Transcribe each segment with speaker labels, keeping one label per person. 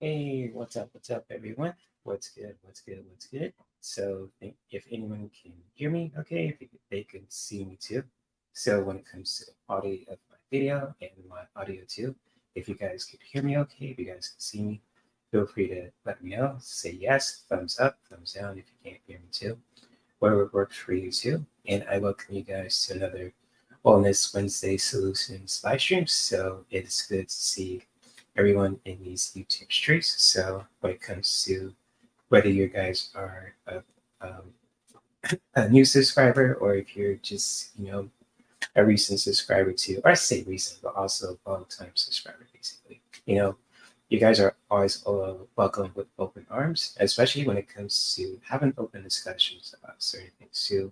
Speaker 1: Hey, what's up, everyone? What's good? What's good? What's good? So, if anyone can hear me, okay, if they can see me too. So, when it comes to the quality of my video and my audio too, if you guys can hear me, okay, if you guys can see me, feel free to let me know. Say yes, thumbs up, thumbs down if you can't hear me too. Whatever works for you too. And I welcome you guys to another Wellness Wednesday Solutions live stream. So, it's good to see everyone in these YouTube streets. So when it comes to whether you guys are a new subscriber or if you're just, a recent subscriber too, or I say recent, but also a long time subscriber, basically. You guys are always welcome with open arms, especially when it comes to having open discussions about certain things too,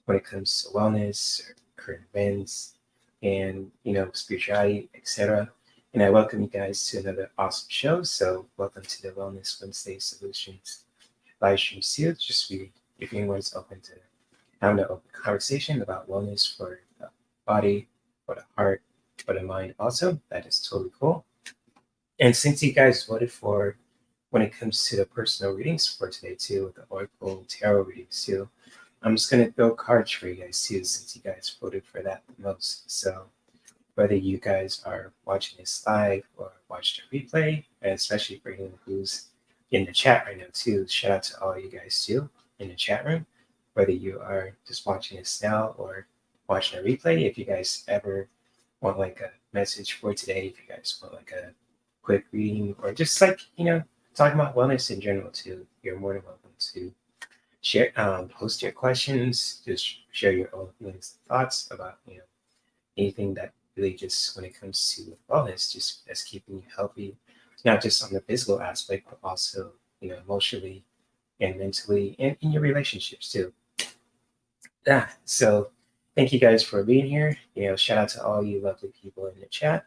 Speaker 1: when it comes to wellness, or current events, and spirituality, etc. And I welcome you guys to another awesome show. So welcome to the Wellness Wednesday Solutions live stream series. Just be if anyone's open to having an open conversation about wellness for the body, for the heart, for the mind. Also, that is totally cool. And since you guys voted for when it comes to the personal readings for today too, with the Oracle Tarot readings too, I'm just gonna throw cards for you guys too, since you guys voted for that the most. So whether you guys are watching this live or watch the replay, and especially for anyone who's in the chat right now too, shout out to all you guys too in the chat room. Whether you are just watching this now or watching a replay, if you guys ever want like a message for today, if you guys want like a quick reading or just like talking about wellness in general too, you're more than welcome to share, post your questions, just share your own feelings and thoughts about anything that really just when it comes to wellness, just that's keeping you healthy, not just on the physical aspect, but also emotionally and mentally, and in your relationships too. Yeah. So thank you guys for being here. Shout out to all you lovely people in the chat,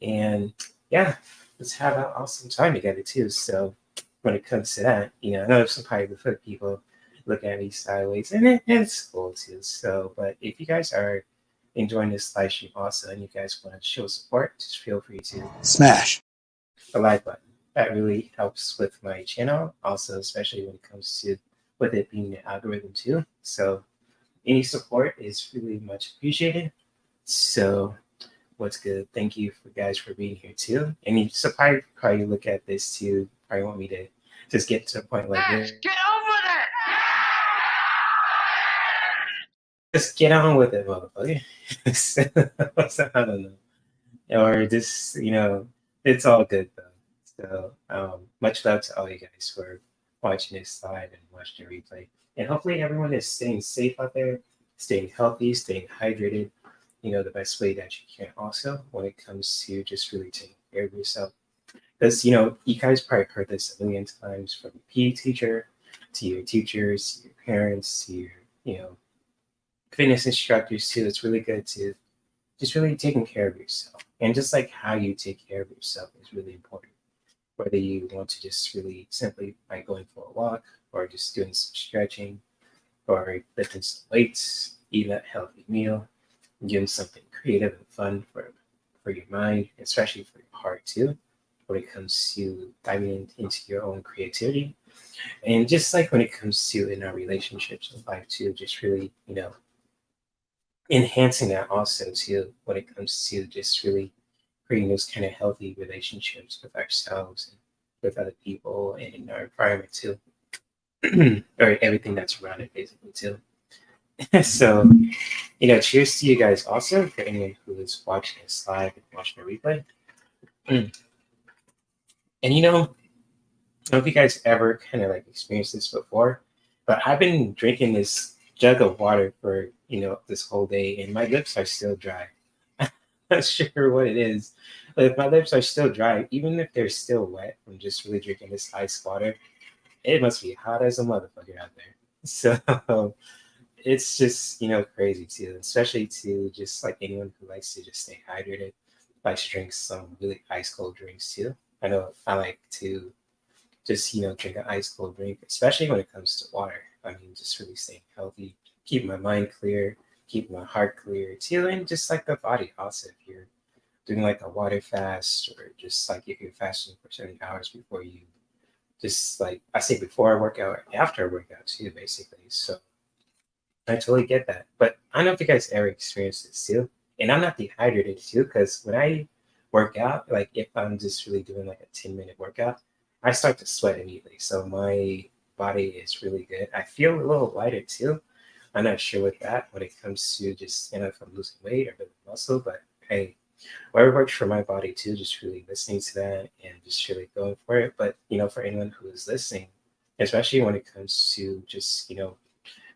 Speaker 1: and yeah, let's have an awesome time together too. So when it comes to that, I know some probably people look at me sideways, and it's cool too. So, but if you guys are enjoying this live stream also and you guys want to show support, just feel free to
Speaker 2: smash
Speaker 1: the like button. That really helps with my channel, also especially when it comes to with it being the algorithm too. So any support is really much appreciated. So what's good? Thank you for guys for being here too. And you so probably look at this too. Probably want me to just get to a point like this.
Speaker 3: Get over that.
Speaker 1: Just get on with it, motherfucker. So, I don't know. Or just, it's all good though. So much love to all you guys for watching this live and watching the replay. And hopefully everyone is staying safe out there, staying healthy, staying hydrated, the best way that you can also when it comes to just really taking care of yourself. Because, you guys probably heard this a million times from your PE teacher, to your teachers, to your parents, to your, fitness instructors too. It's really good to just really taking care of yourself. And just like how you take care of yourself is really important. Whether you want to just really simply by going for a walk or just doing some stretching or lifting some weights, eating a healthy meal, doing something creative and fun for your mind, especially for your heart too, when it comes to diving into your own creativity. And just like when it comes to in our relationships in life too, just really, enhancing that also too when it comes to just really creating those kind of healthy relationships with ourselves and with other people and in our environment too. Or everything that's around it basically too. So, cheers to you guys also for anyone who is watching this live and watching the replay. And I don't know if you guys ever kind of like experienced this before, but I've been drinking this jug of water for this whole day, and my lips are still dry. Not sure what it is, but if my lips are still dry, even if they're still wet from just really drinking this ice water, it must be hot as a motherfucker out there. So it's just crazy too, especially to just like anyone who likes to just stay hydrated, likes to drink some really ice cold drinks too. I know I like to just drink an ice cold drink, especially when it comes to water. I mean, just really staying healthy, keep my mind clear, keep my heart clear too, and just like the body also. If you're doing like a water fast, or just like if you're fasting for certain hours before you, just like I say, before I work out or after I work out too, basically. So I totally get that. But I don't know if you guys ever experienced this too. And I'm not dehydrated too, because when I work out, like if I'm just really doing like a 10-minute workout, I start to sweat immediately. So my body is really good. I feel a little lighter too. I'm not sure with that when it comes to just, if I'm losing weight or building muscle, but hey, whatever works for my body too, just really listening to that and just really going for it. But for anyone who is listening, especially when it comes to just,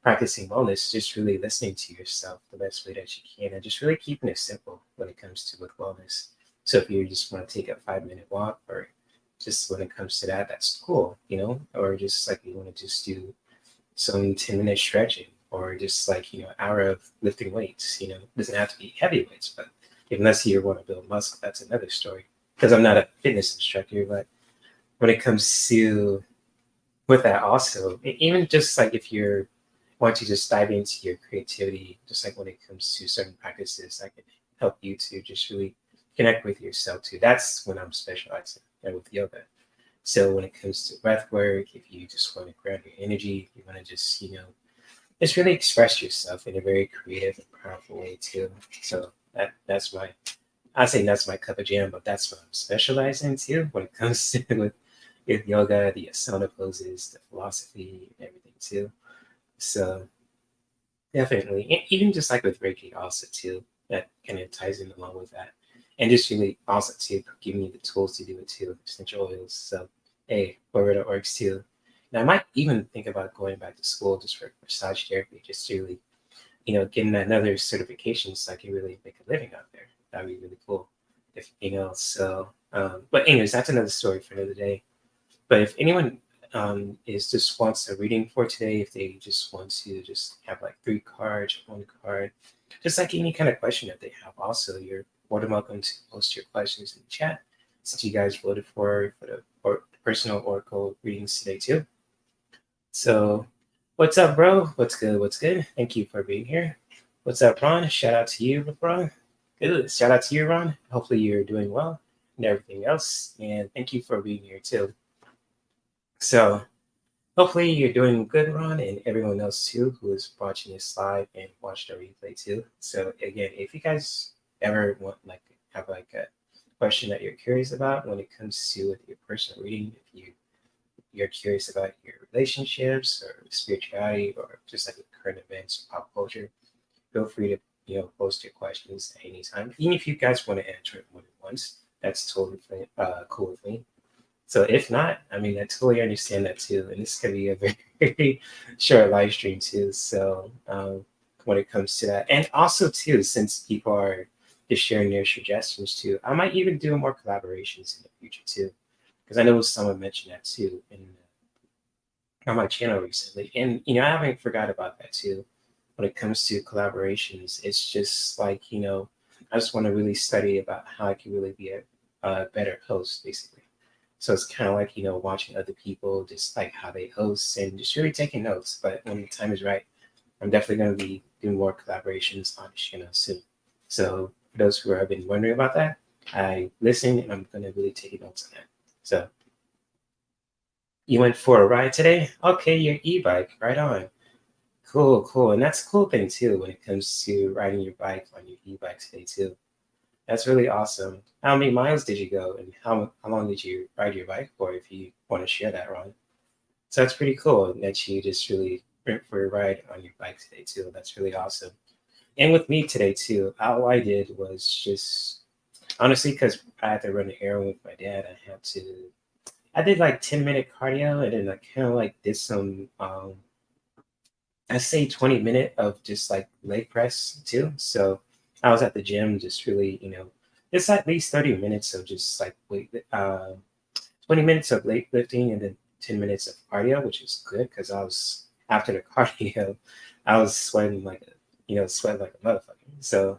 Speaker 1: practicing wellness, just really listening to yourself the best way that you can, and just really keeping it simple when it comes to with wellness. So if you just want to take a 5-minute walk, or just when it comes to that, that's cool, or just like you want to just do some 10-minute stretching, or just like, an hour of lifting weights, it doesn't have to be heavy weights, but unless you want to build muscle, that's another story. Because I'm not a fitness instructor, but when it comes to with that also, even just like if you're want to just dive into your creativity, just like when it comes to certain practices that can help you to just really connect with yourself too. That's when I'm specializing with yoga. So when it comes to breath work, if you just want to ground your energy, you want to just, just really express yourself in a very creative and powerful way too. So that's my, I say that's my cup of jam, but that's what I'm specializing too when it comes to with yoga, the asana poses, the philosophy, and everything too. So definitely, even just like with Reiki also too, that kind of ties in along with that, and just really also too giving you the tools to do it too, essential oils. So hey, whatever that works too. And I might even think about going back to school just for massage therapy, just to really, getting another certification so I can really make a living out there. That'd be really cool. If so. But anyways, that's another story for another day. But if anyone is just wants a reading for today, if they just want to just have like 3 cards, 1 card, just like any kind of question that they have, also you're more than welcome to post your questions in the chat, since you guys voted for the personal oracle readings today too. So what's up, bro? What's good? What's good? Thank you for being here. What's up, Ron? Shout out to you, Ron. Good. Shout out to you, Ron. Hopefully you're doing well and everything else. And thank you for being here too. So hopefully you're doing good, Ron, and everyone else too who is watching this live and watched the replay too. So again, if you guys ever want like have like a question that you're curious about when it comes to with your personal reading, if you're curious about your relationships or spirituality or just like current events, pop culture, feel free to post your questions at any time. Even if you guys want to answer it more than once, that's totally cool with me. So if not, I mean, I totally understand that too. And this could be a very short live stream too. So when it comes to that, and also too, since people are just sharing their suggestions too, I might even do more collaborations in the future too, because I know someone mentioned that too on my channel recently. And I haven't forgot about that too. When it comes to collaborations, it's just like I just want to really study about how I can really be a better host, basically. So it's kind of like, watching other people, just like how they host and just really taking notes. But when the time is right, I'm definitely going to be doing more collaborations on this channel soon. So for those who have been wondering about that, I listen and I'm going to really take notes on that. So you went for a ride today? Okay, your e-bike, right on. Cool, cool. And that's a cool thing too when it comes to riding your bike on your e-bike today too. That's really awesome. How many miles did you go, and how long did you ride your bike for? If you want to share that, Ron. So that's pretty cool that you just really went for a ride on your bike today too. That's really awesome. And with me today too, all I did was just honestly because I had to run an errand with my dad. I did like 10-minute cardio, and then I kind of like did some I say 20 minute of just like leg press too. So I was at the gym, just really, it's at least 30 minutes of just like 20 minutes of weight lifting and then 10 minutes of cardio, which is good because I was after the cardio, I was sweating like sweating like a motherfucker. So,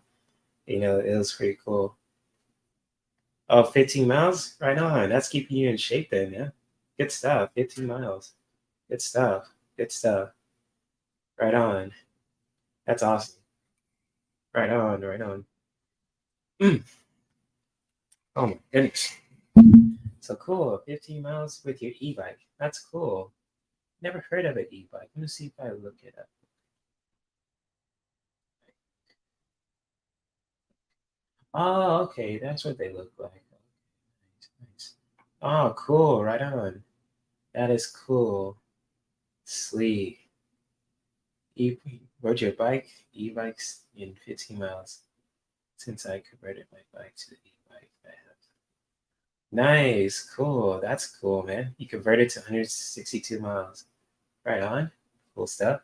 Speaker 1: it was pretty cool. Oh, 15 miles? Right on. That's keeping you in shape then, yeah. Good stuff. 15 miles. Good stuff. Good stuff. Right on. That's awesome. Right on, right on. Mm. Oh my goodness. So cool. 15 miles with your e-bike. That's cool. Never heard of an e-bike. Let me see if I look it up. Oh, okay. That's what they look like. Nice, nice. Oh, cool. Right on. That is cool. Sweet. E rode your bike, e-bikes in 15 miles since I converted my bike to the e-bike I have. Nice, cool. That's cool, man. You converted to 162 miles. Right on. Cool stuff.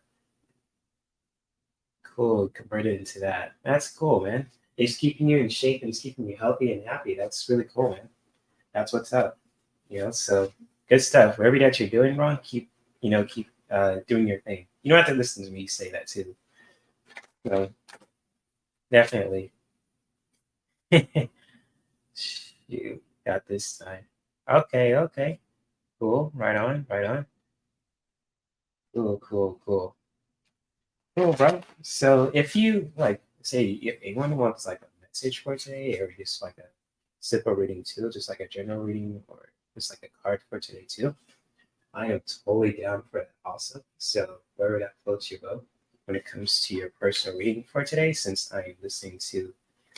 Speaker 1: Cool. Converted into that. That's cool, man. It's keeping you in shape and it's keeping you healthy and happy. That's really cool, man. That's what's up. So good stuff. Whatever that you're doing wrong, keep doing your thing. You don't have to listen to me say that too. So definitely. You got this time. Okay, okay. Cool. Right on, right on. Cool, cool, cool. Cool, bro. So if you like, say, if anyone wants like a message for today, or just like a simple reading too, just like a general reading, or just like a card for today too, I am totally down for that also. So wherever that floats your boat when it comes to your personal reading for today, since I am listening to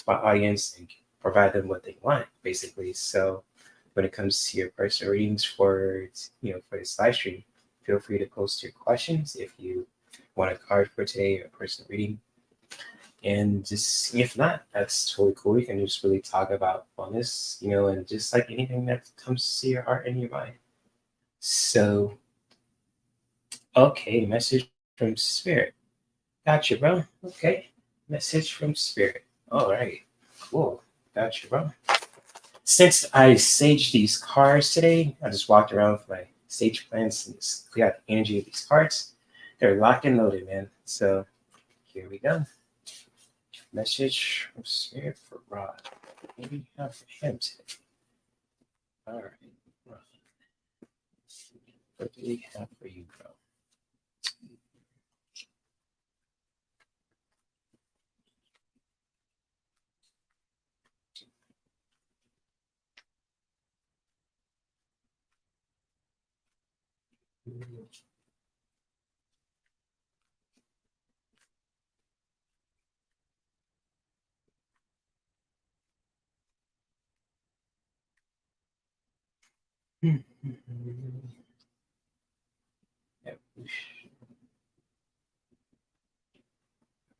Speaker 1: my audience and provide them what they want, basically. So when it comes to your personal readings for this live stream, feel free to post your questions if you want a card for today or a personal reading. And just if not, that's totally cool. We can just really talk about wellness, and just like anything that comes to your heart and your mind. So, okay, message from spirit. Gotcha, bro. Okay, message from spirit. All right, cool. Gotcha, bro. Since I saged these cards today, I just walked around with my sage plants and just clear out the energy of these cards. They're locked and loaded, man. So here we go. Message from spirit for Rod. What do we have for him today? All right, Rod. What do we have for you, bro?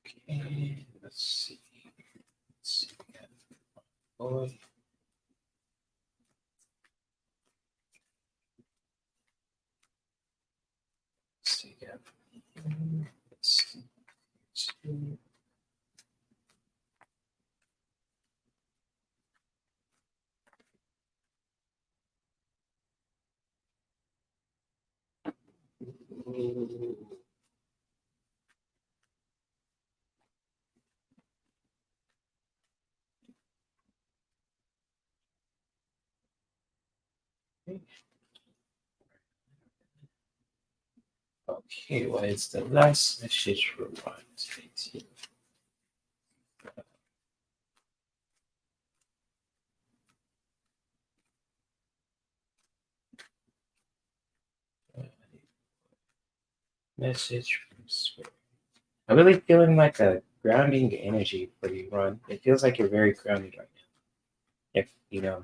Speaker 1: Okay, let's see. Let's see. We got boy. Let's see. Let's see. Okay, what is the last message for one? Message from spirit. I'm really feeling like a grounding energy for you, Ron. It feels like you're very grounded right now.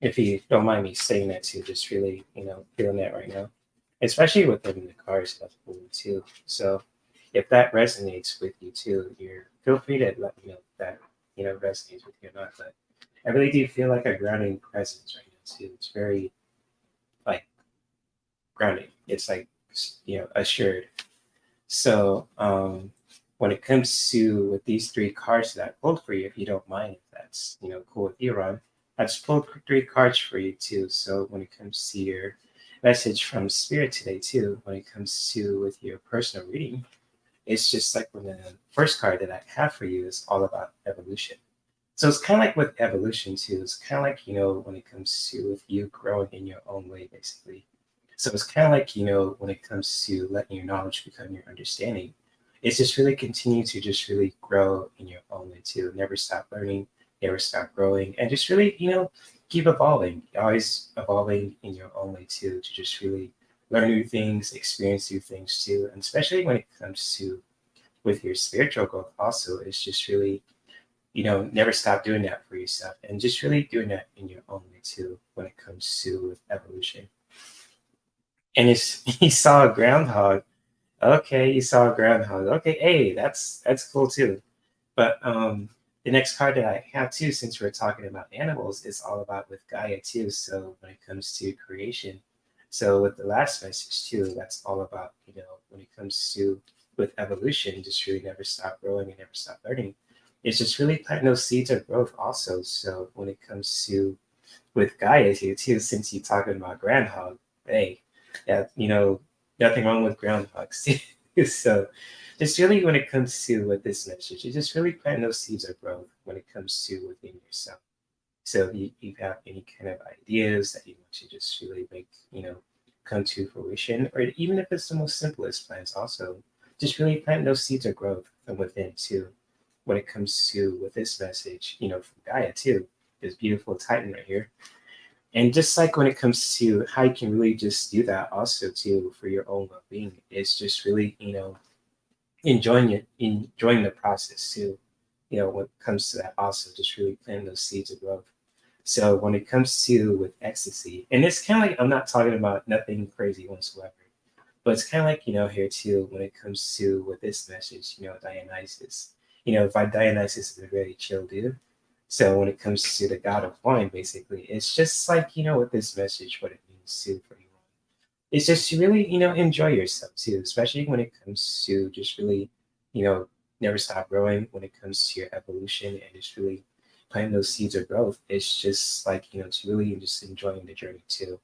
Speaker 1: If you don't mind me saying that too, just really, feeling that right now. Especially within the cars stuff too. So if that resonates with you too, you're feel free to let me know if that, resonates with you or not. But I really do feel like a grounding presence right now too. It's very like grounding. It's like assured. So when it comes to with these three cards that I pulled for you, if you don't mind, if that's cool with you, Ron, I just pulled three cards for you too. So when it comes to your message from spirit today too, when it comes to with your personal reading, it's just like when the first card that I have for you is all about evolution. So it's kind of like with evolution too. It's kind of like when it comes to with you growing in your own way, basically. So it's kind of like, when it comes to letting your knowledge become your understanding, it's just really continue to just really grow in your own way too. Never stop learning, never stop growing, and just really, keep evolving, always evolving in your own way too, to just really learn new things, experience new things too. And especially when it comes to with your spiritual growth also, it's just really, never stop doing that for yourself and just really doing that in your own way too when it comes to with evolution. And it's he saw a groundhog. Okay, you saw a groundhog. Okay, hey, that's cool too. But the next card that I have too, since we're talking about animals, is all about with Gaia too. So when it comes to creation, so with the last message too, that's all about, when it comes to with evolution, just really never stop growing and never stop learning. It's just really planting those seeds of growth also. So when it comes to with Gaia here too, since you're talking about groundhog, hey, yeah, nothing wrong with groundhogs. So just really when it comes to with this message, you just really plant those seeds of growth when it comes to within yourself. So if you have any kind of ideas that you want to just really make, come to fruition, or even if it's the most simplest plans also, just really plant those seeds of growth from within too when it comes to with this message, from Gaia too, this beautiful Titan right here. And just like when it comes to how you can really just do that also too for your own well-being, it's just really, enjoying the process too. When it comes to that also, just really planting those seeds of growth. So when it comes to with ecstasy, and it's kind of like I'm not talking about nothing crazy whatsoever, but it's kind of like, here too, when it comes to with this message, Dionysus. Dionysus is a very chill dude. So when it comes to the god of wine, basically, it's just like, with this message, what it means too for you. It's just to really, enjoy yourself too, especially when it comes to just really, you know, never stop growing when it comes to your evolution and just really planting those seeds of growth. It's just like, to really just enjoying the journey too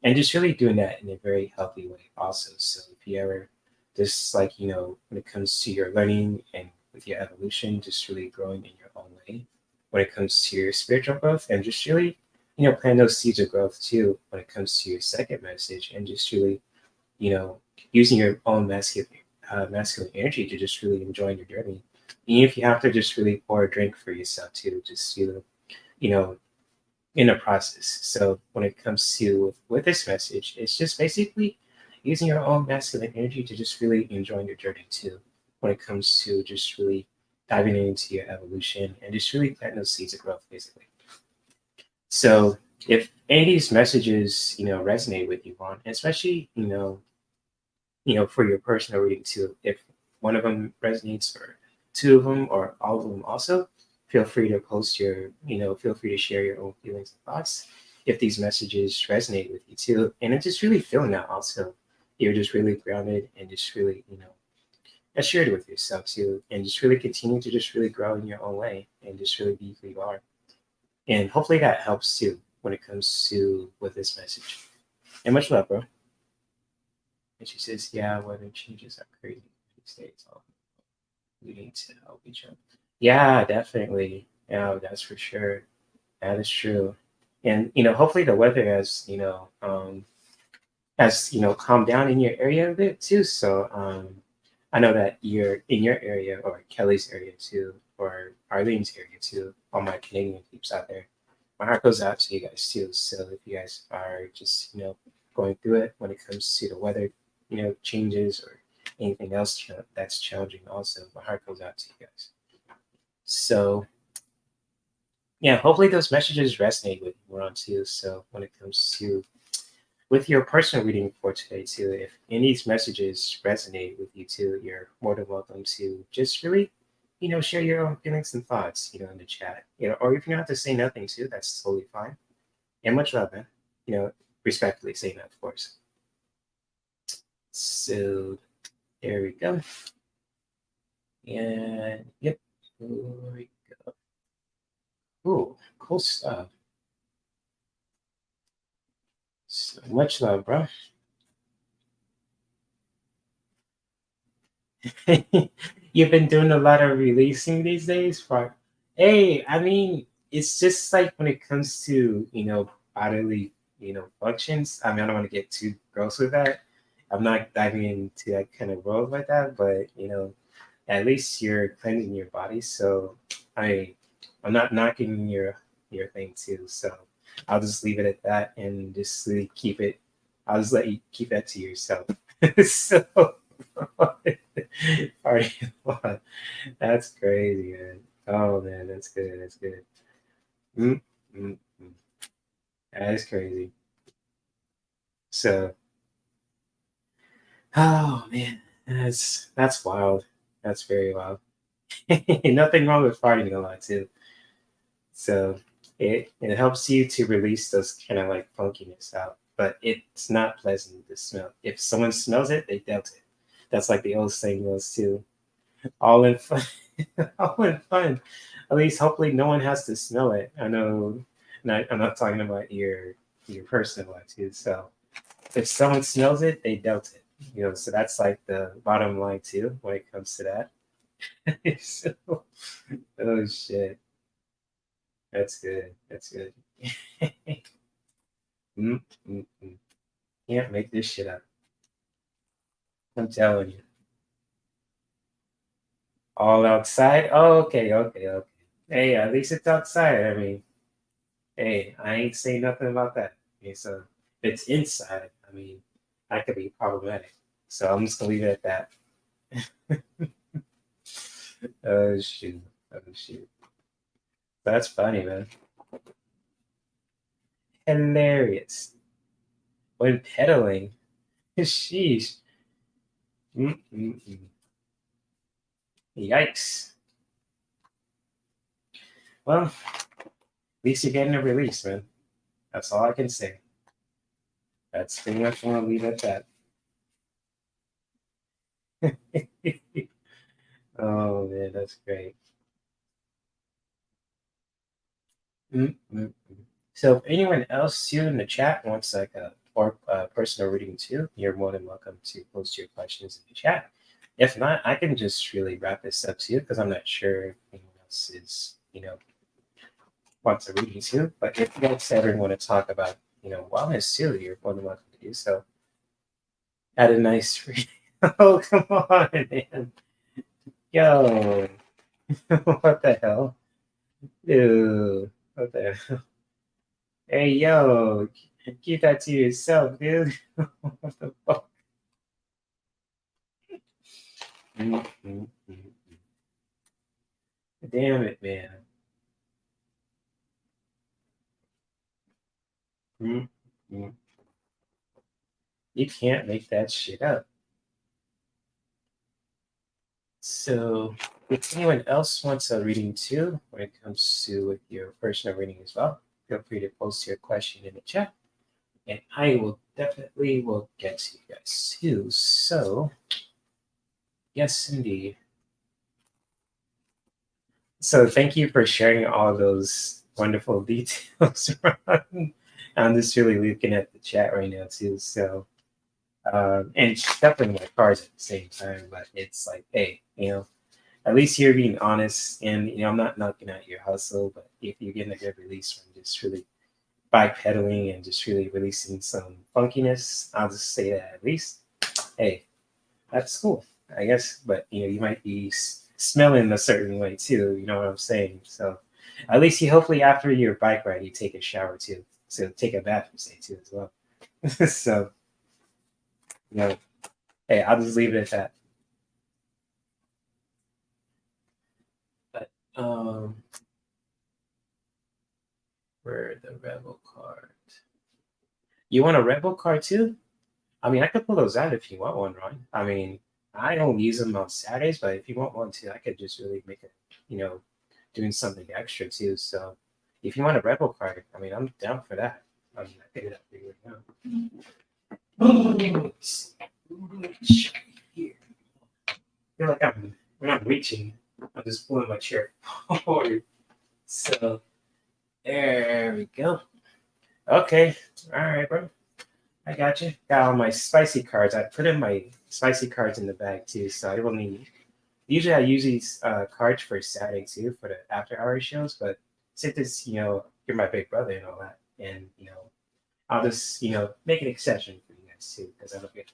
Speaker 1: and just really doing that in a very healthy way also. So if you ever just like, when it comes to your learning and with your evolution, just really growing in your own way when it comes to your spiritual growth and just really, plant those seeds of growth too when it comes to your second message and just really, you know, using your own masculine energy to just really enjoy your journey. Even if you have to just really pour a drink for yourself too, just you know, in the process. So when it comes to with this message, it's just basically using your own masculine energy to just really enjoy your journey too. When it comes to just really diving into your evolution and just really planting those seeds of growth, basically. So if any of these messages, resonate with you, Ron, especially, for your personal reading too, if one of them resonates or two of them or all of them also, feel free to post feel free to share your own feelings and thoughts if these messages resonate with you too. And it's just really feeling that also. You're just really grounded and just really, assured with yourself too. And just really continue to just really grow in your own way and just really be who you are. And hopefully that helps too when it comes to with this message. And much love, bro. And she says, yeah, weather changes are crazy these days. Oh, we need to help each other. Yeah, definitely. Yeah, that's for sure. That is true. And hopefully the weather has calmed down in your area a bit too. So I know that you're in your area or Kelly's area too, or Arlene's area too, all my Canadian peeps out there. My heart goes out to you guys too. So if you guys are just, going through it when it comes to the weather, changes or anything else that's challenging also, my heart goes out to you guys. So yeah, hopefully those messages resonate with you on too. So when it comes to with your personal reading for today too, if any of these messages resonate with you too, you're more than welcome to just really, share your own feelings and thoughts, in the chat, or if you don't have to say nothing too, that's totally fine. And much love, man. Respectfully say that, of course. So there we go. And yep, there we go. Ooh, cool stuff. So much love, bro. You've been doing a lot of releasing these days for hey, I mean, it's just like when it comes to, bodily, functions. I mean, I don't want to get too gross with that. I'm not diving into that kind of world like that, but at least you're cleansing your body. So I mean, I'm not knocking your thing too, so I'll just leave it at that and just really keep it. I'll just let you keep that to yourself. So, party lot. That's crazy, man. Oh man, that's good. That's good. Mm, mm, mm. That is crazy. So, oh man, that's wild. That's very wild. Nothing wrong with farting a lot too. So it helps you to release those kind of like funkiness out, but it's not pleasant to smell. If someone smells it, they dealt it. That's like the old saying goes too. All in fun, all in fun. At least hopefully no one has to smell it. I know. I'm not talking about your personal life too. So if someone smells it, they dealt it. So that's like the bottom line too when it comes to that. So, oh shit, that's good. That's good. Mm, mm, mm. Can't make this shit up. I'm telling you. All outside? Oh, okay, okay, okay. Hey, at least it's outside. I mean, hey, I ain't saying nothing about that. Okay, so if it's inside, I mean, that could be problematic. So I'm just gonna leave it at that. Oh shoot. Oh shoot. That's funny, man. Hilarious. When pedaling. Sheesh. Mm-mm-mm. Yikes. Well, at least you're getting a release, man. That's all I can say. That's pretty much want to leave it at that. Oh man, that's great. Mm-mm-mm. So if anyone else here in the chat wants like a or personal reading too, you're more than welcome to post your questions in the chat. If not, I can just really wrap this up too because I'm not sure if anyone else is wants a reading too. But if you guys ever want to talk about wellness too, you're more than welcome to do so. Had a nice read. Oh come on, man. Yo, what the hell? Dude, what the Hey, yo, keep that to yourself, dude. What the fuck? Mm, mm, mm. Damn it, man. Mm, mm. You can't make that shit up. So, if anyone else wants a reading too, when it comes to with your personal reading as well, feel free to post your question in the chat, and I will definitely will get to you guys too. So, yes, indeed. So thank you for sharing all those wonderful details, Ron. I'm just really looking at the chat right now too. So and shuffling my cards at the same time, but it's like, hey, at least you're being honest, and I'm not knocking out your hustle, but if you're getting a good release from just really backpedaling and just really releasing some funkiness, I'll just say that at least, hey, that's cool, I guess. But you might be smelling a certain way too. You know what I'm saying? So at least you hopefully after your bike ride you take a shower too. So take a bath, you say too as well. So hey, I'll just leave it at that. But where the rebel card? You want a rebel card too? I mean, I could pull those out if you want one, Ron. I mean, I don't use them on Saturdays, but if you want one too, I could just really make it, doing something extra too. So if you want a rebel card, I mean, I'm down for that. I mean, I figured that for you right now. Here. I feel like when I'm reaching, I'm just pulling my chair forward. So there we go. Okay. All right, bro. I got you. Got all my spicy cards. I put in my spicy cards in the bag too, so I don't need. Usually, I use these cards for Saturday too for the after hour shows, but since it's you're my big brother and all that, and I'll just make an exception for you guys too because I love it.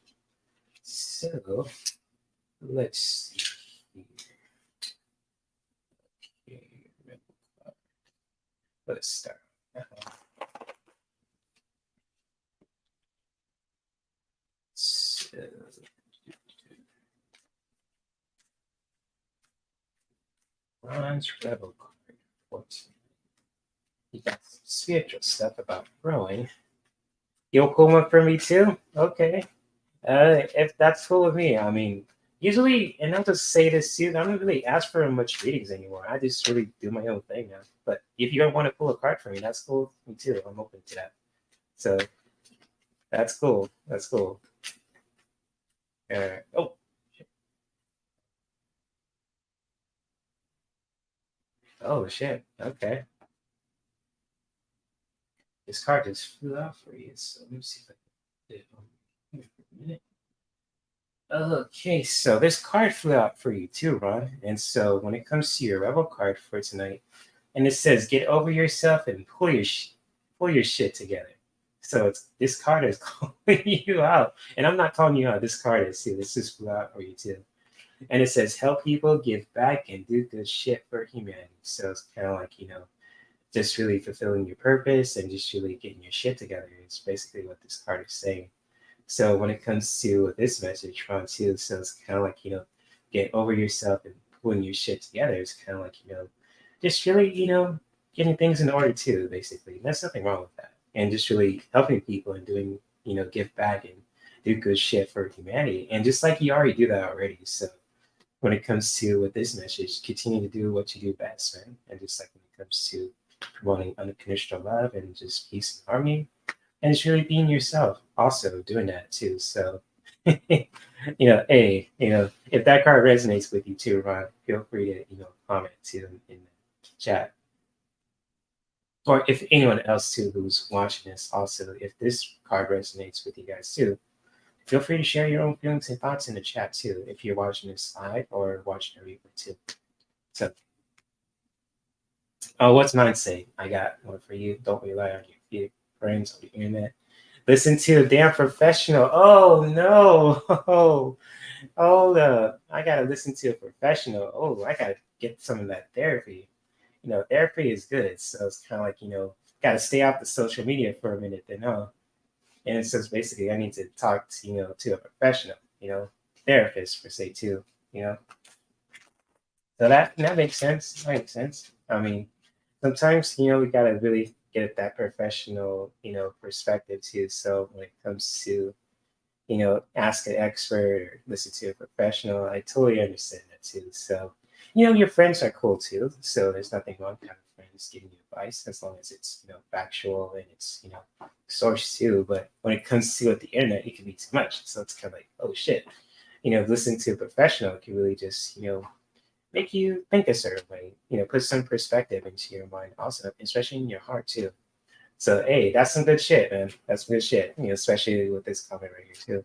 Speaker 1: So let's see here. Okay, Let's start. So, Ron's Rebel card 14. You got some spiritual stuff about growing. You'll pull one for me too? Okay. If that's cool with me, I mean, usually, and I'll just say this too, I don't really ask for much readings anymore. I just really do my own thing now. But if you don't want to pull a card for me, that's cool with me too. I'm open to that. So that's cool. That's cool. Oh, shit. Oh shit. Okay. This card just flew out for you. So let me see if I can do it. Here for a minute. Okay, so this card flew out for you too, Ron. And so when it comes to your Rebel card for tonight, and it says get over yourself and pull your shit together. So this card is calling you out, and I'm not calling you out. This card is too. This just flew out for you too, and it says help people, give back, and do good shit for humanity. So it's kind of like just really fulfilling your purpose and just really getting your shit together. It's basically what this card is saying. So when it comes to this message from too, so it's kind of like get over yourself and pulling your shit together. It's kind of like just really getting things in order too. Basically, there's nothing wrong with that, and just really helping people and doing give back and do good shit for humanity. And just like you already do that already. So when it comes to with this message, continue to do what you do best, man. And just like when it comes to promoting unconditional love and just peace and harmony and it's really being yourself also doing that too. So hey, if that card resonates with you too, Ron, feel free to comment too in the chat, or if anyone else too who's watching this also, if this card resonates with you guys too, feel free to share your own feelings and thoughts in the chat too, if you're watching this live or watching a replay too. So what's mine say? I got one for you. Don't rely on your friends on the internet. Listen to a damn professional. Oh no. Oh, hold up. I gotta listen to a professional. Oh, I gotta get some of that therapy. Therapy is good. So it's kind of like, gotta stay off the social media for a minute then, huh? And it says basically I need to talk to, to a professional, therapist per se too, you know. So that makes sense. That makes sense. I mean, sometimes we gotta really get that professional perspective too. So when it comes to ask an expert or listen to a professional, I totally understand that too. So your friends are cool too. So there's nothing wrong with having friends giving you advice as long as it's factual and it's sourced too. But when it comes to the internet, it can be too much. So it's kind of like, oh shit, listening to a professional can really just make you think a certain way, put some perspective into your mind also, especially in your heart too. So hey, that's some good shit, man. That's good shit, especially with this comment right here too.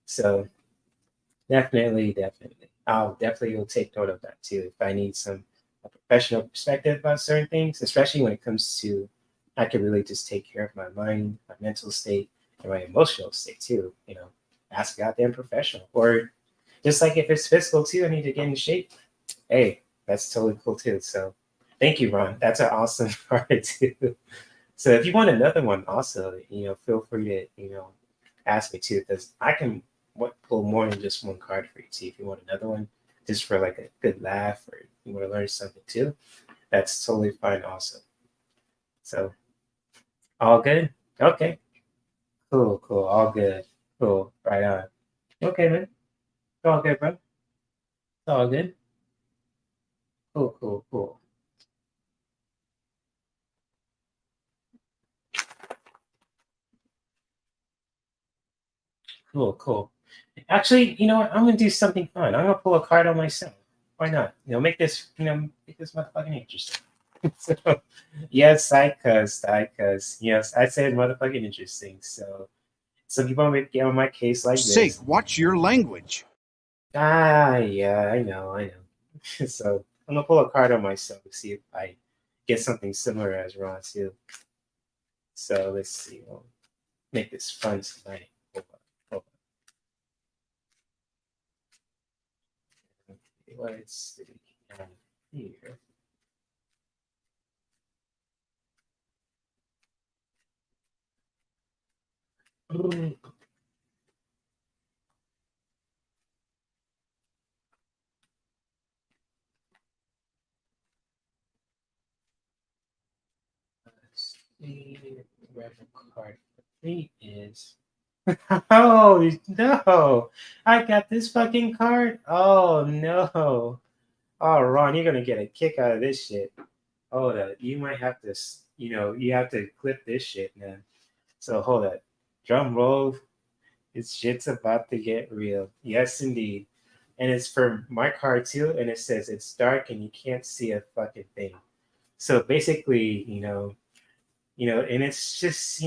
Speaker 1: So definitely. I'll definitely will take note of that too. If I need a professional perspective about certain things, especially when it comes to I can really just take care of my mind, my mental state, and my emotional state too. Ask a goddamn professional. Or just like if it's physical too, I need to get in shape. Hey, that's totally cool too. So thank you, Ron. That's an awesome card too. So if you want another one also, feel free to, ask me too, because I can pull more than just one card for you too. If you want another one, just for like a good laugh or you want to learn something too, that's totally fine also. So all good? Okay. Cool. All good. Cool. Right on. Okay, man. It's all good, bro. It's all good. Cool. Cool. Actually, you know what? I'm gonna do something fun. I'm gonna pull a card on myself. Why not? Make this motherfucking interesting. So, yes, yes, I said motherfucking interesting. So, some people might get on my case like
Speaker 2: Sake,
Speaker 1: this.
Speaker 2: watch your language.
Speaker 1: Yeah, I know. So, I'm gonna pull a card on myself to see if I get something similar as Ron too. So, let's see. We'll make this fun tonight. Hold on. Let's see. Here. The rebel card for me is. Oh no! I got this fucking card. Oh no! Oh Ron, you're gonna get a kick out of this shit. Hold up, you might have to, you have to clip this shit, man. So hold up, drum roll. This shit's about to get real. Yes, indeed. And it's for my card too, and it says it's dark and you can't see a fucking thing. So basically, and it's just,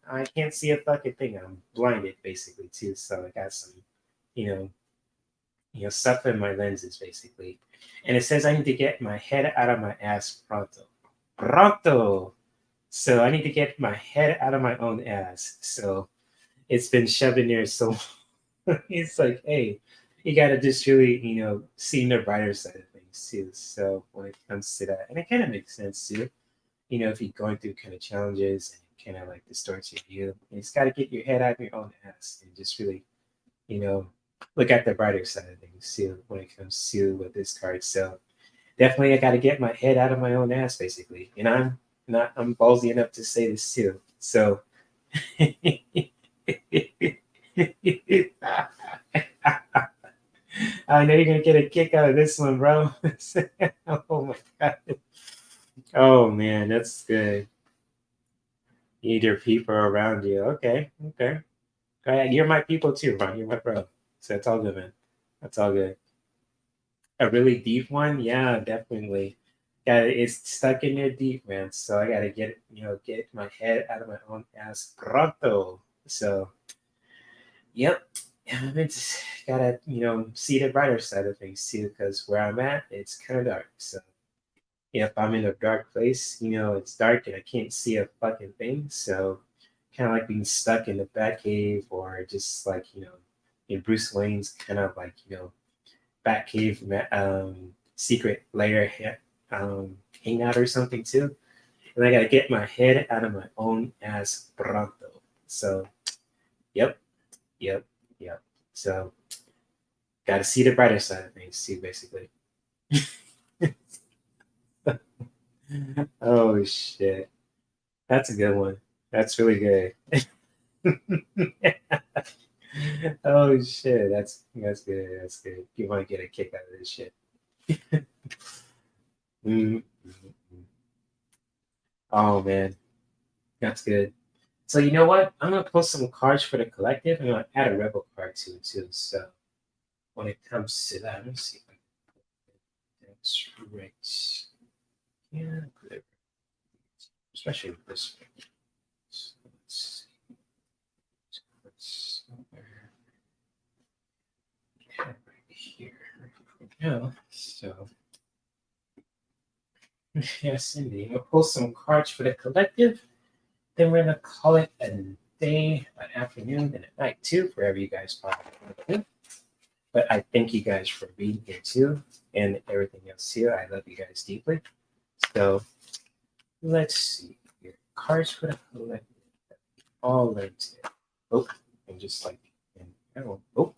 Speaker 1: I can't see a fucking thing. I'm blinded basically too. So I got some, you know, stuff in my lenses basically. And it says I need to get my head out of my ass pronto. Pronto. So I need to get my head out of my own ass. So it's been shoved in there so it's like, hey, you gotta just really, see the brighter side of things too. So when it comes to that, and it kind of makes sense too, if you're going through kind of challenges and kind of like distorts your view, you just gotta get your head out of your own ass and just really, you know, look at the brighter side of things too when it comes to with this card. So definitely I gotta get my head out of my own ass basically. And I'm ballsy enough to say this too. So I know you're gonna get a kick out of this one, bro. Oh my god. Oh man, that's good. You need your people around you. Okay, okay. You're my people too, Ron. You're my bro. So it's all good, man. That's all good. A really deep one, yeah, definitely. Yeah, it's stuck in there deep, man. So I gotta get my head out of my own ass pronto. So yep. It's gotta, see the brighter side of things too, because where I'm at, it's kind of dark. So if I'm in a dark place, it's dark and I can't see a fucking thing. So kind of like being stuck in the Batcave or just like, in Bruce Wayne's kind of like, Batcave secret lair hangout or something too. And I gotta get my head out of my own ass pronto. So yep, yep, yep. So gotta see the brighter side of things too, basically. Oh shit. That's a good one. That's really good. Oh shit, that's good. That's good. You want to get a kick out of this shit. Mm. Oh man, that's good. So you know what? I'm gonna post some cards for the collective. I'm gonna add a rebel card to it too. So when it comes to that, let me see if I can. That's right. Yeah, good. Especially with this one. So let's see. Let's right here. Yeah. So yes, indeed. We'll pull some cards for the collective. Then we're gonna call it a day, an afternoon, and a night too, wherever you guys are. But I thank you guys for being here too, and everything else too. I love you guys deeply. So let's see here. Cards for the collective. All right. Oh, and just like oh,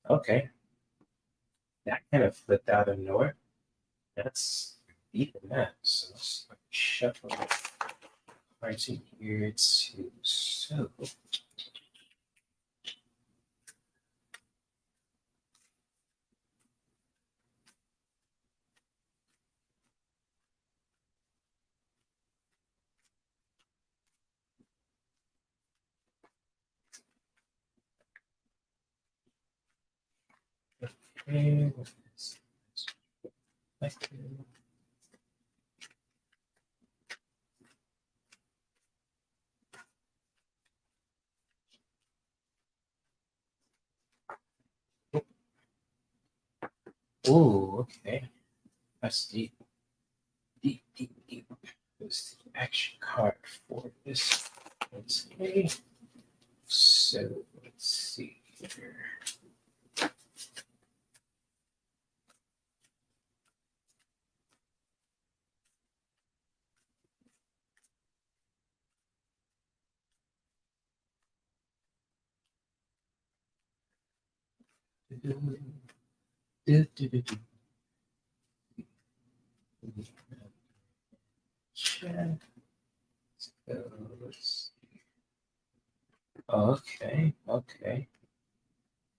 Speaker 1: okay. That kind of flipped out of nowhere. That's deep in that. So let's shuffle cards in here too. So okay, oh, okay. That's deep, deep, deep, deep. What's the action card for this? Let's see. So let's see here. Okay, okay.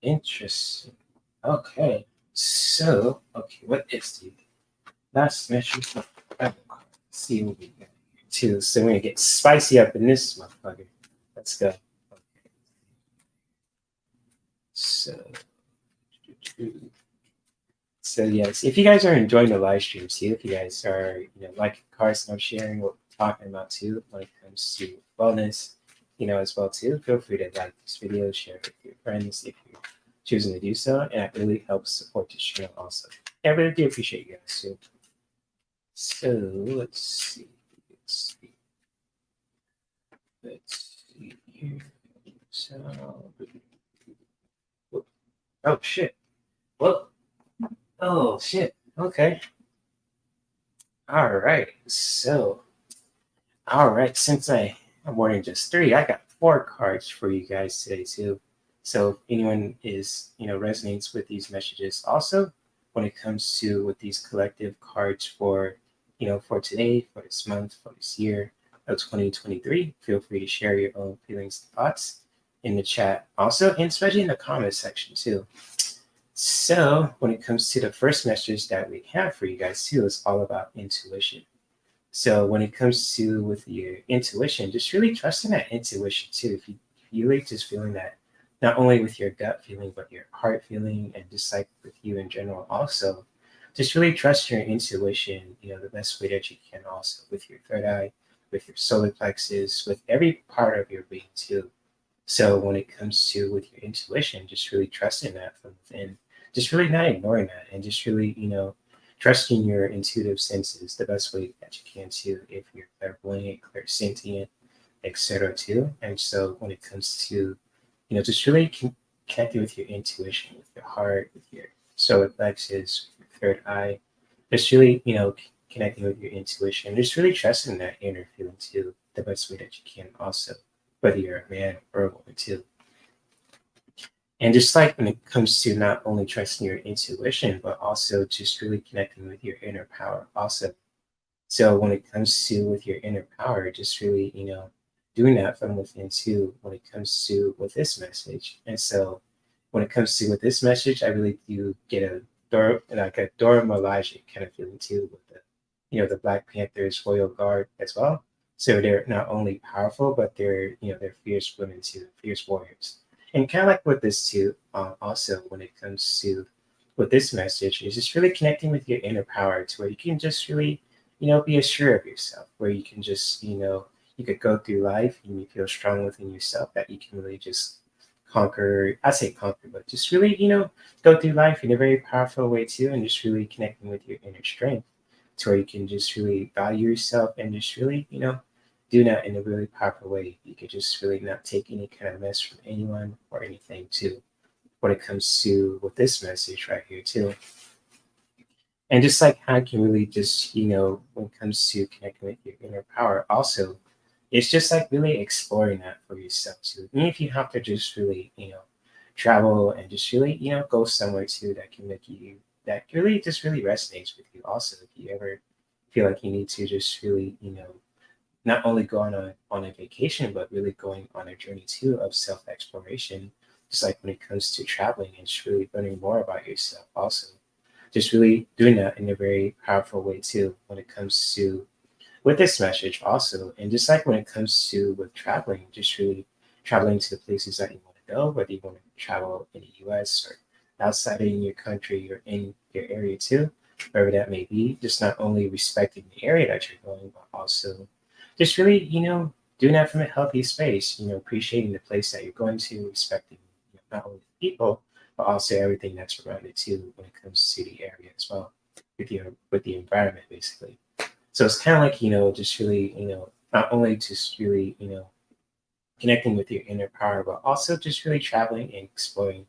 Speaker 1: Interesting. Okay. So, okay, what is the last measure for Let's see what we got here too. So we're gonna get spicy up in this motherfucker. Let's go. Okay. So, so yes, if you guys are enjoying the live stream too, if you guys are, liking cards and I'm sharing what we're talking about too when it comes to wellness, as well too, feel free to like this video, share it with your friends if you're choosing to do so, and it really helps support this channel also. I really do appreciate you guys too. So let's see. Let's see here. So, oh shit. Well, oh shit. Okay. All right. So, all right. Since I'm wanting just three, I got four cards for you guys today too. So if anyone is resonates with these messages, also when it comes to with these collective cards for for today, for this month, for this year of 2023, feel free to share your own feelings and thoughts in the chat, also, and especially in the comment section too. So when it comes to the first message that we have for you guys too, it's all about intuition. So when it comes to with your intuition, just really trusting that intuition too. If you really just feeling that, not only with your gut feeling, but your heart feeling, and just like with you in general, also, just really trust your intuition. The best way that you can, also with your third eye, with your solar plexus, with every part of your being too. So when it comes to with your intuition, just really trusting that from within, just really not ignoring that, and just really trusting your intuitive senses the best way that you can too, if you're clairvoyant, clairsentient, etc. too. And so when it comes to just really connecting with your intuition, with your heart, with your solar plexus, your third eye, just really connecting with your intuition, just really trusting that inner feeling too the best way that you can also, whether you're a man or a woman too. And just like when it comes to not only trusting your intuition, but also just really connecting with your inner power also. So when it comes to with your inner power, just really, doing that from within too, when it comes to with this message. And so when it comes to with this message, I really do get a Dora Milaje kind of feeling too with the, the Black Panthers Royal Guard as well. So they're not only powerful, but they're fierce women too, fierce warriors. And kind of like with this too, also when it comes to with this message, is just really connecting with your inner power to where you can just really, be assured of yourself, where you can just, you could go through life and you feel strong within yourself that you can really just conquer, I say conquer, but just really, go through life in a very powerful way too, and just really connecting with your inner strength to where you can just really value yourself and just really, do that in a really powerful way. You could just really not take any kind of mess from anyone or anything too, when it comes to with this message right here too. And just like how you can really just, when it comes to connecting with your inner power, also, it's just like really exploring that for yourself too. Even if you have to just really, travel and just really, go somewhere too that can make you, that really just really resonates with you. Also, if you ever feel like you need to just really, not only go on a vacation, but really going on a journey too of self exploration, just like when it comes to traveling and just really learning more about yourself. Also, just really doing that in a very powerful way too when it comes to with this message also. And just like when it comes to with traveling, just really traveling to the places that you want to go, whether you want to travel in the US or outside in your country or in your area too, wherever that may be, just not only respecting the area that you're going, but also just really, doing that from a healthy space, appreciating the place that you're going to, respecting not only the people, but also everything that's around it too when it comes to the area as well, with the environment basically. So it's kind of like, just really, not only just really, connecting with your inner power, but also just really traveling and exploring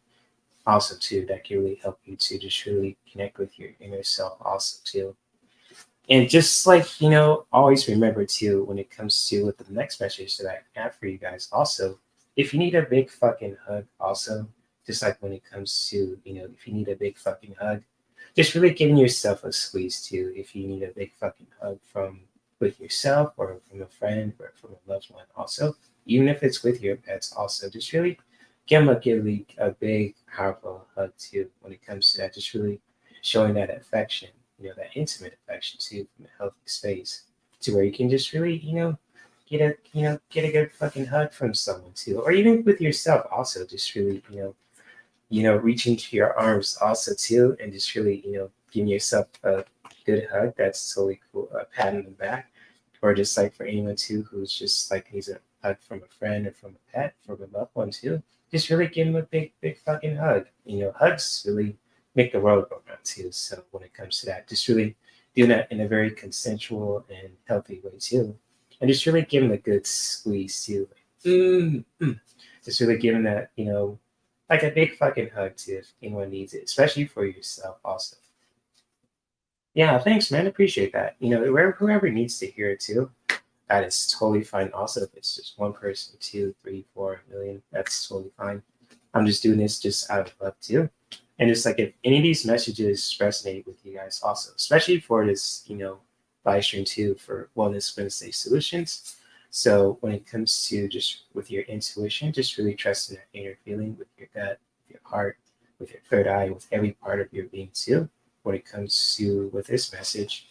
Speaker 1: also too, that can really help you to just really connect with your inner self also too. And just like, always remember too, when it comes to with the next message that I have for you guys also, if you need a big fucking hug also, just like when it comes to, if you need a big fucking hug, just really giving yourself a squeeze too. If you need a big fucking hug from with yourself or from a friend or from a loved one, also, even if it's with your pets, also, just really give a big, powerful hug too when it comes to that. Just really showing that affection, that intimate affection too from a healthy space to where you can just really, get a good fucking hug from someone too, or even with yourself also, just really, reach into your arms also too, and just really, giving yourself a good hug. That's totally cool. A pat on the back, or just like for anyone too who's just like needs a hug from a friend or from a pet, from a loved one too. Just really give them a big, big fucking hug. Hugs really make the world go round too. So when it comes to that, just really doing that in a very consensual and healthy way too, and just really giving a good squeeze too. Just really giving that, like a big fucking hug to if anyone needs it, especially for yourself also. Yeah, thanks, man. Appreciate that. Whoever needs to hear it too, that is totally fine. Also, if it's just one person, two, three, 4 million, that's totally fine. I'm just doing this just out of love too. And just like if any of these messages resonate with you guys also, especially for this, live stream too for Wellness Wednesday Solutions. So when it comes to just with your intuition, just really trusting that inner feeling with your gut, with your heart, with your third eye, with every part of your being too, when it comes to with this message.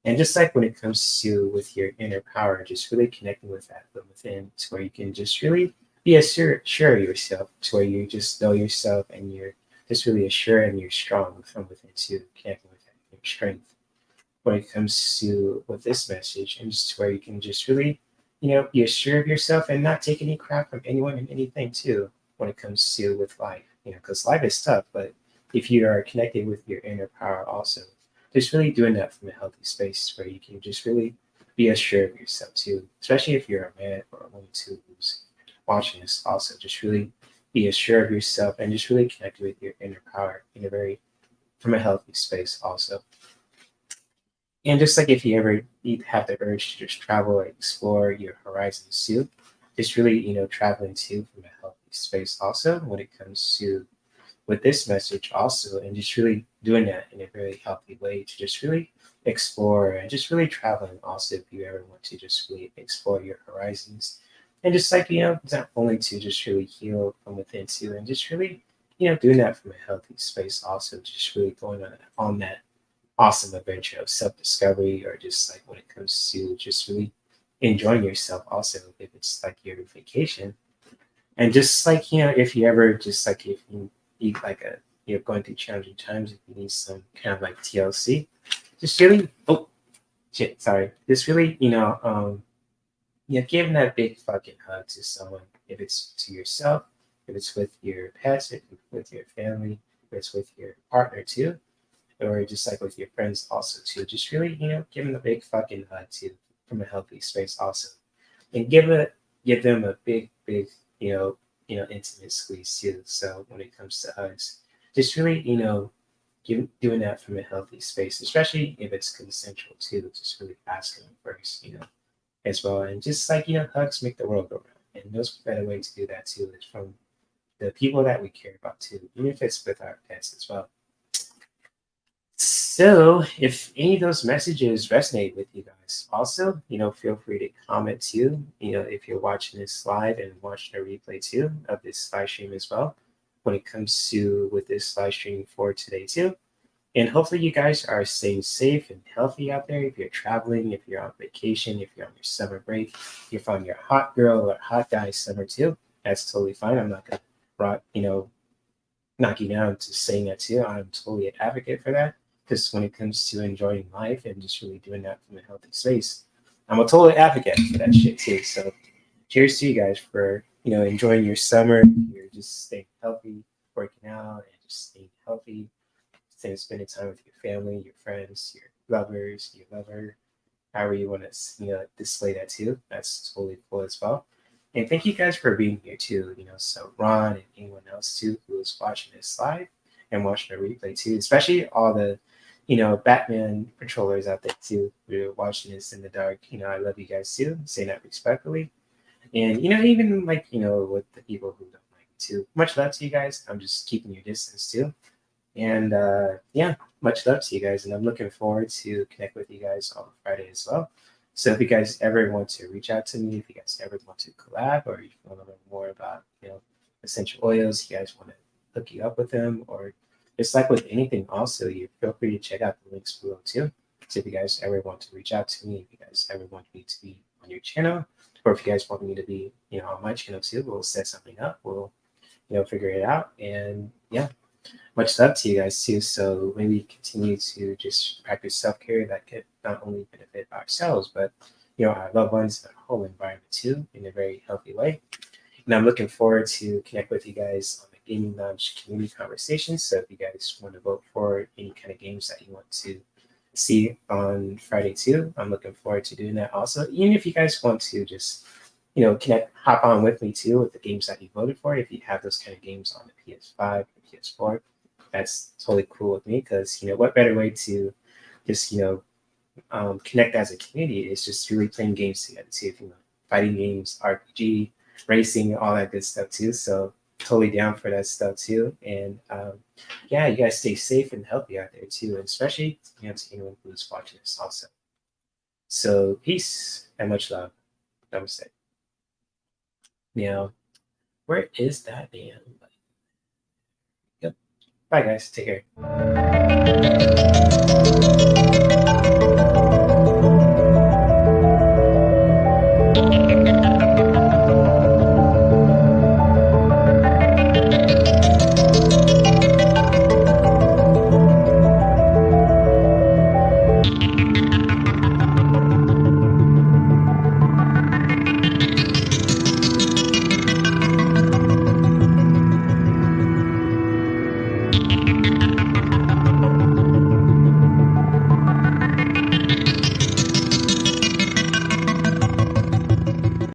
Speaker 1: And just like when it comes to with your inner power, just really connecting with that from within to where you can just really be sure of yourself, to where you just know yourself and you're just really assured and you're strong from within to connecting with that inner strength when it comes to with this message, and just where you can just really, be assured of yourself and not take any crap from anyone and anything too when it comes to with life, because life is tough, but if you are connected with your inner power also, just really doing that from a healthy space where you can just really be assured of yourself too, especially if you're a man or a woman too who's watching this also, just really be assured of yourself and just really connect with your inner power in a very from a healthy space also. And just like if you ever have the urge to just travel or explore your horizons too, just really, traveling too from a healthy space also when it comes to with this message also, and just really doing that in a very healthy way to just really explore and just really traveling also if you ever want to just really explore your horizons. And just like, not only to just really heal from within too, and just really, doing that from a healthy space also, just really going on that awesome adventure of self-discovery, or just like when it comes to just really enjoying yourself also if it's like your vacation. And just like, if you ever just like if you need like you're going through challenging times, if you need some kind of like TLC, just really just really, giving that big fucking hug to someone, if it's to yourself, if it's with your pets, if it's with your family, if it's with your partner too, or just like with your friends also too. Just really, give them a big fucking hug too from a healthy space also, and give them a big, big, intimate squeeze too. So when it comes to hugs, just really, doing that from a healthy space, especially if it's consensual too. Just really asking them first, as well, and just like hugs make the world go round, and there's a better way to do that too is from the people that we care about too, even if it's with our pets as well. So, if any of those messages resonate with you guys, also, feel free to comment too. If you're watching this live and watching a replay too of this live stream as well, when it comes to with this live stream for today too. And hopefully, you guys are staying safe and healthy out there. If you're traveling, if you're on vacation, if you're on your summer break, if you're on your hot girl or hot guy summer too, that's totally fine. I'm not gonna, knock you down to saying that too. I'm totally an advocate for that. Because when it comes to enjoying life and just really doing that from a healthy space, I'm a total advocate for that shit too. So cheers to you guys for, enjoying your summer. You're just staying healthy, working out, and just staying healthy, spending time with your family, your friends, your lovers, your lover, however you want to, display that too. That's totally cool as well. And thank you guys for being here too. So Ron and anyone else too who is watching this live and watching the replay too, especially all the Batman patrollers out there too who are watching this in the dark. I love you guys too, saying that respectfully. And even like, with the people who don't like too. Much love to you guys. I'm just keeping your distance too. And yeah, much love to you guys. And I'm looking forward to connect with you guys on Friday as well. So if you guys ever want to reach out to me, if you guys ever want to collab, or you want to learn more about, essential oils, you guys want to hook you up with them, or just like with anything also, you feel free to check out the links below too. So if you guys ever want to reach out to me, if you guys ever want me to be on your channel, or if you guys want me to be, on my channel too, we'll set something up. We'll, figure it out. And yeah, much love to you guys too. So maybe continue to just practice self-care that could not only benefit ourselves, but our loved ones and our whole environment too, in a very healthy way. And I'm looking forward to connect with you guys on the Gaming Lounge community conversations. So if you guys want to vote for any kind of games that you want to see on Friday too, I'm looking forward to doing that also. Even if you guys want to just hop on with me too with the games that you voted for. If you have those kind of games on the PS5 or PS4, that's totally cool with me, because what better way to just connect as a community is just really playing games together too. If fighting games, RPG, racing, all that good stuff too. So totally down for that stuff too. And yeah, you guys stay safe and healthy out there too, and especially to anyone who's watching this also. So peace and much love. Namaste. Now, where is that man? Yep. Bye guys. Take care.